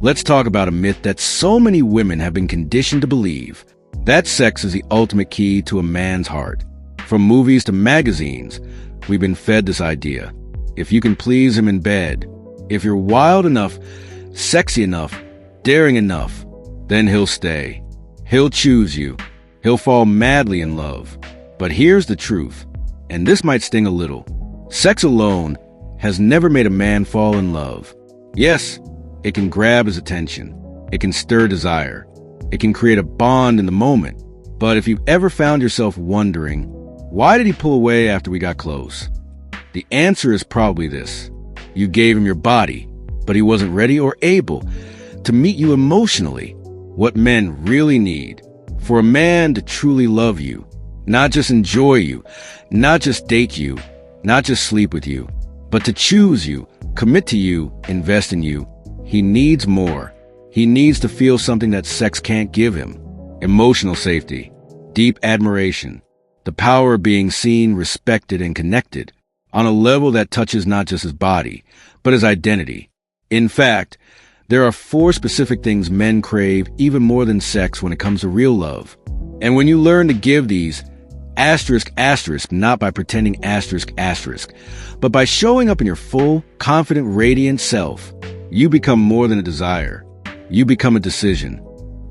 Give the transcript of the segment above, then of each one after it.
Let's talk about a myth that so many women have been conditioned to believe. That sex is the ultimate key to a man's heart. From movies to magazines, we've been fed this idea. If you can please him in bed, if you're wild enough, sexy enough, daring enough, then he'll stay. He'll choose you. He'll fall madly in love. But here's the truth, and this might sting a little. Sex alone has never made a man fall in love. Yes, it can grab his attention. It can stir desire. It can create a bond in the moment. But if you've ever found yourself wondering, why did he pull away after we got close? The answer is probably this. You gave him your body, but he wasn't ready or able to meet you emotionally. What men really need, for a man to truly love you, not just enjoy you, not just date you, not just sleep with you, but to choose you, commit to you, invest in you. He needs more. He needs to feel something that sex can't give him. Emotional safety, deep admiration, the power of being seen, respected, and connected on a level that touches not just his body, but his identity. In fact, there are 4 specific things men crave even more than sex when it comes to real love. And when you learn to give these, asterisk, not by pretending asterisk, but by showing up in your full, confident, radiant self, you become more than a desire. You become a decision.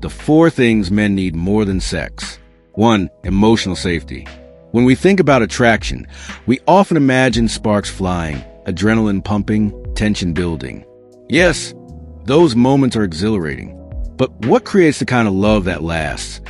The 4 things men need more than sex. 1. Emotional safety. When we think about attraction, we often imagine sparks flying, adrenaline pumping, tension building. Yes, those moments are exhilarating. But what creates the kind of love that lasts?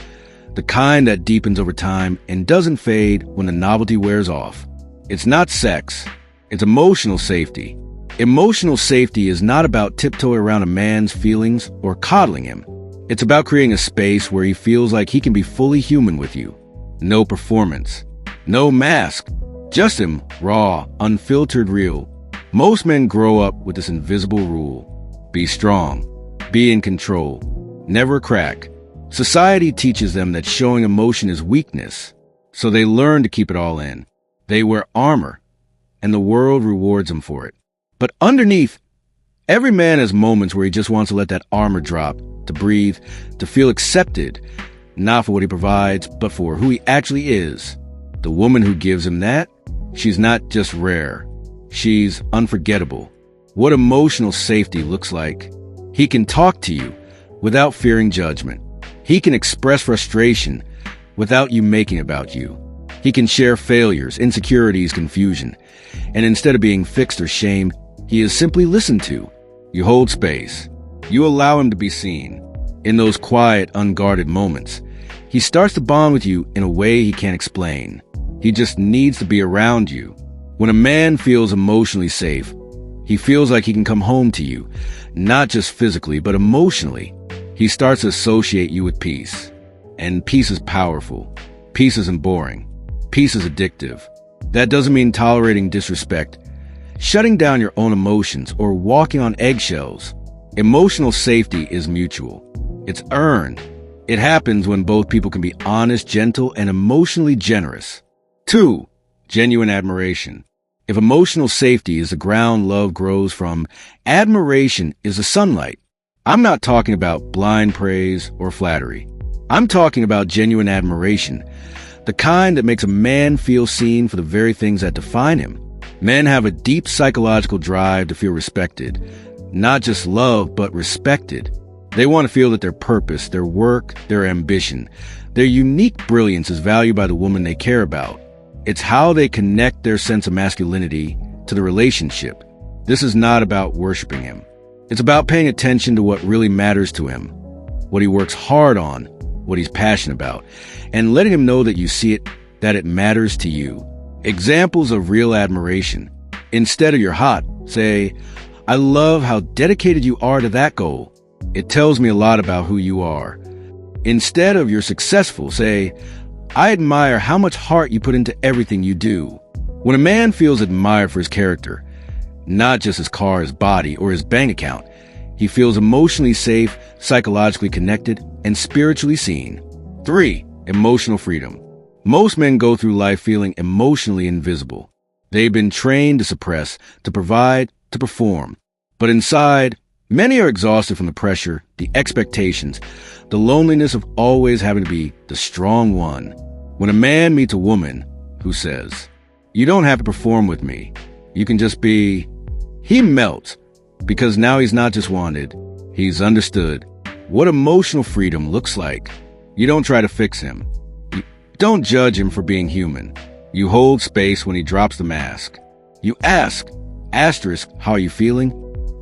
The kind that deepens over time and doesn't fade when the novelty wears off. It's not sex. It's emotional safety. Emotional safety is not about tiptoeing around a man's feelings or coddling him. It's about creating a space where he feels like he can be fully human with you. No performance. No mask. Just him, raw, unfiltered, real. Most men grow up with this invisible rule. Be strong. Be in control. Never crack. Society teaches them that showing emotion is weakness, so they learn to keep it all in. They wear armor, and the world rewards them for it. But underneath, every man has moments where he just wants to let that armor drop, to breathe, to feel accepted, not for what he provides, but for who he actually is. The woman who gives him that, she's not just rare. She's unforgettable. What emotional safety looks like. He can talk to you without fearing judgment. He can express frustration without you making it about you. He can share failures, insecurities, confusion. And instead of being fixed or shamed, he is simply listened to. You hold space. You allow him to be seen. In those quiet, unguarded moments, he starts to bond with you in a way he can't explain. He just needs to be around you. When a man feels emotionally safe, he feels like he can come home to you, not just physically, but emotionally. He starts to associate you with peace. And peace is powerful. Peace isn't boring. Peace is addictive. That doesn't mean tolerating disrespect, shutting down your own emotions, or walking on eggshells. Emotional safety is mutual. It's earned. It happens when both people can be honest, gentle, and emotionally generous. 2. Genuine admiration. If emotional safety is the ground love grows from, admiration is the sunlight. I'm not talking about blind praise or flattery. I'm talking about genuine admiration, the kind that makes a man feel seen for the very things that define him. Men have a deep psychological drive to feel respected, not just loved, but respected. They want to feel that their purpose, their work, their ambition, their unique brilliance is valued by the woman they care about. It's how they connect their sense of masculinity to the relationship. This is not about worshiping him. It's about paying attention to what really matters to him, what he works hard on, what he's passionate about, and letting him know that you see it, that it matters to you. Examples of real admiration. Instead of "you're hot," say, "I love how dedicated you are to that goal. It tells me a lot about who you are." Instead of "you're successful," say, "I admire how much heart you put into everything you do." When a man feels admired for his character, not just his car, his body, or his bank account, he feels emotionally safe, psychologically connected, and spiritually seen. 3. Emotional freedom. Most men go through life feeling emotionally invisible. They've been trained to suppress, to provide, to perform. But inside, Many are exhausted from the pressure, the expectations, the loneliness of always having to be the strong one. When a man meets a woman who says, "You don't have to perform with me, you can just be," he melts, because now he's not just wanted, he's understood what emotional freedom looks like. You don't try to fix him. You don't judge him for being human. You hold space when he drops the mask. You ask, asterisk, "How are you feeling?"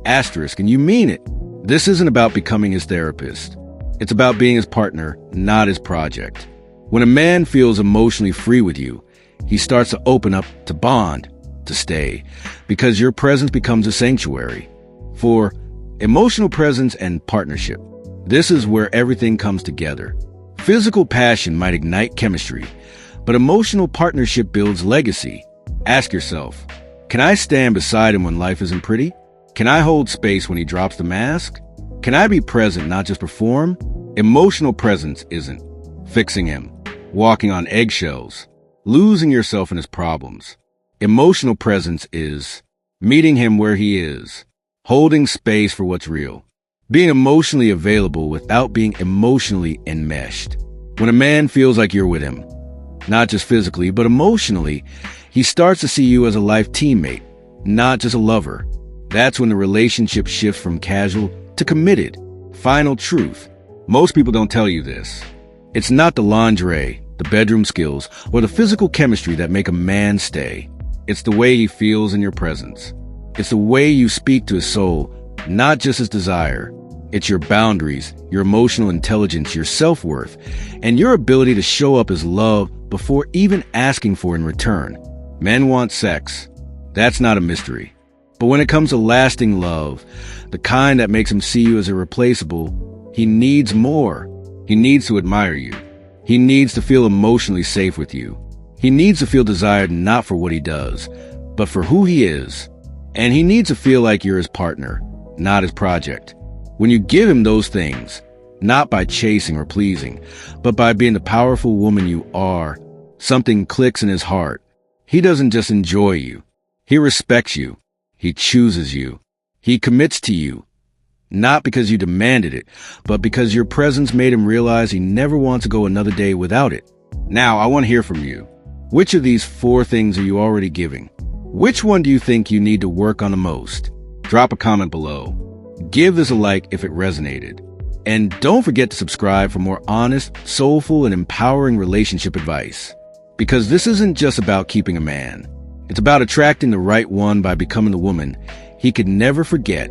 Asterisk, and you mean it. This isn't about becoming his therapist. It's about being his partner, not his project. When a man feels emotionally free with you, he starts to open up, to bond, to stay, because your presence becomes a sanctuary. For emotional presence and partnership, this is where everything comes together. Physical passion might ignite chemistry, but emotional partnership builds legacy. Ask yourself, can I stand beside him when life isn't pretty? Can I hold space when he drops the mask? Can I be present, not just perform? Emotional presence isn't fixing him, walking on eggshells, losing yourself in his problems. Emotional presence is meeting him where he is, holding space for what's real, being emotionally available without being emotionally enmeshed. When a man feels like you're with him, not just physically, but emotionally, he starts to see you as a life teammate, not just a lover. That's when the relationship shifts from casual to committed. Final truth. Most people don't tell you this. It's not the lingerie, the bedroom skills, or the physical chemistry that make a man stay. It's the way he feels in your presence. It's the way you speak to his soul, not just his desire. It's your boundaries, your emotional intelligence, your self-worth, and your ability to show up as love before even asking for in return. Men want sex. That's not a mystery. But when it comes to lasting love, the kind that makes him see you as irreplaceable, he needs more. He needs to admire you. He needs to feel emotionally safe with you. He needs to feel desired not for what he does, but for who he is. And he needs to feel like you're his partner, not his project. When you give him those things, not by chasing or pleasing, but by being the powerful woman you are, something clicks in his heart. He doesn't just enjoy you. He respects you. He chooses you. He commits to you. Not because you demanded it, but because your presence made him realize he never wants to go another day without it. Now, I want to hear from you. Which of these 4 things are you already giving? Which one do you think you need to work on the most? Drop a comment below. Give this a like if it resonated. And don't forget to subscribe for more honest, soulful, and empowering relationship advice. Because this isn't just about keeping a man. It's about attracting the right one by becoming the woman he could never forget